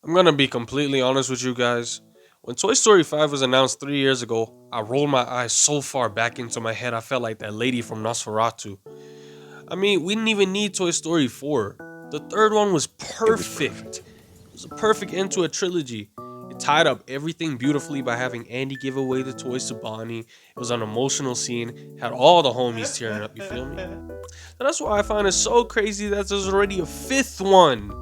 I'm gonna be completely honest with you guys. When Toy Story 5 was announced 3 years ago, I rolled my eyes so far back into my head I felt like that lady from Nosferatu. I mean, we didn't even need Toy Story 4. The third one was It was perfect. perfect. It was a perfect end to a trilogy. It tied up everything beautifully by having Andy give away the toys to Bonnie. It was an emotional scene, had all the homies tearing up, you feel me? So that's why I find it so crazy that there's already a fifth one.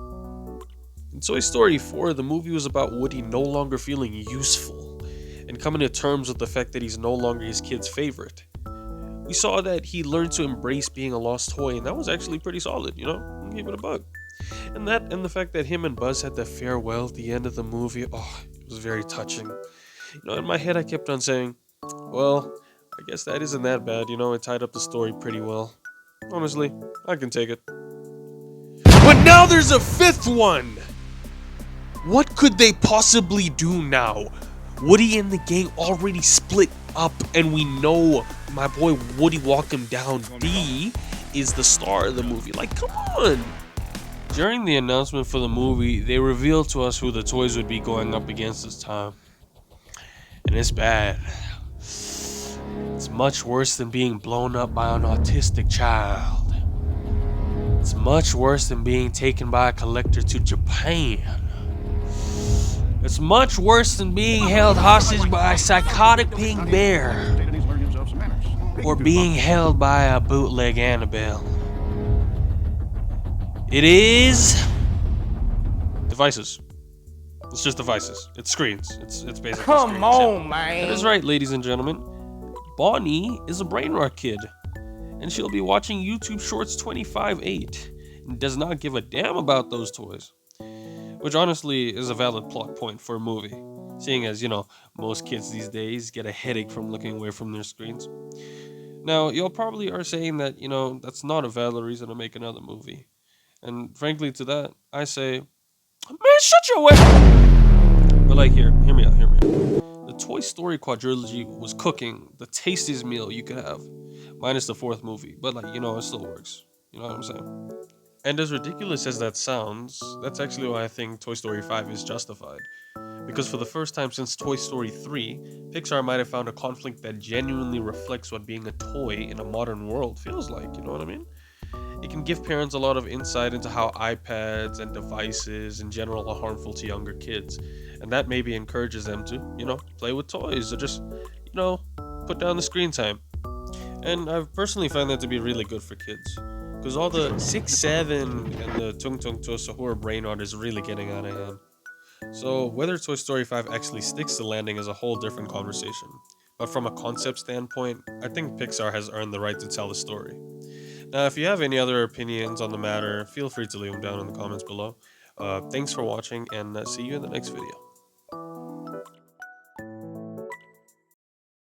In Toy Story 4, the movie was about Woody no longer feeling useful and coming to terms with the fact that he's no longer his kid's favorite. We saw that he learned to embrace being a lost toy, and that was actually pretty solid, you know? I'll give it a bug. And that and the fact that him and Buzz had the farewell at the end of the movie, oh, it was very touching. You know, in my head I kept on saying, well, I guess that isn't that bad, you know, it tied up the story pretty well. Honestly, I can take it. But now there's a fifth one! What could they possibly do now? Woody and the gang already split up, and we know my boy Woody Walk Him Down D is the star of the movie. Like, come on! During the announcement for the movie, they revealed to us who the toys would be going up against this time. And it's bad. It's much worse than being blown up by an autistic child. It's much worse than being taken by a collector to Japan. It's much worse than being held hostage by a psychotic pink bear or being held by a bootleg Annabelle. It is devices. It's just devices. It's screens. It's basically Come screens. on, Yeah. man. That is right, ladies and gentlemen. Bonnie is a brain rot kid, and she'll be watching YouTube Shorts 25/8 and does not give a damn about those toys. Which honestly is a valid plot point for a movie, seeing as, you know, most kids these days get a headache from looking away from their screens. Now, y'all probably are saying that, you know, that's not a valid reason to make another movie. And frankly, to that, I say, man, shut your way. But like, hear me out. The Toy Story quadrilogy was cooking the tastiest meal you could have, minus the fourth movie. But like, you know, it still works. You know what I'm saying? And as ridiculous as that sounds, that's actually why I think Toy Story 5 is justified. Because for the first time since Toy Story 3, Pixar might have found a conflict that genuinely reflects what being a toy in a modern world feels like, you know what I mean? It can give parents a lot of insight into how iPads and devices in general are harmful to younger kids. And that maybe encourages them to, you know, play with toys or just, you know, put down the screen time. And I've personally found that to be really good for kids. Because all the 6, 7, and the Tung Tung To Sahur brain art is really getting out of hand. So whether Toy Story 5 actually sticks to landing is a whole different conversation. But from a concept standpoint, I think Pixar has earned the right to tell the story. Now, if you have any other opinions on the matter, feel free to leave them down in the comments below. Thanks for watching, and see you in the next video.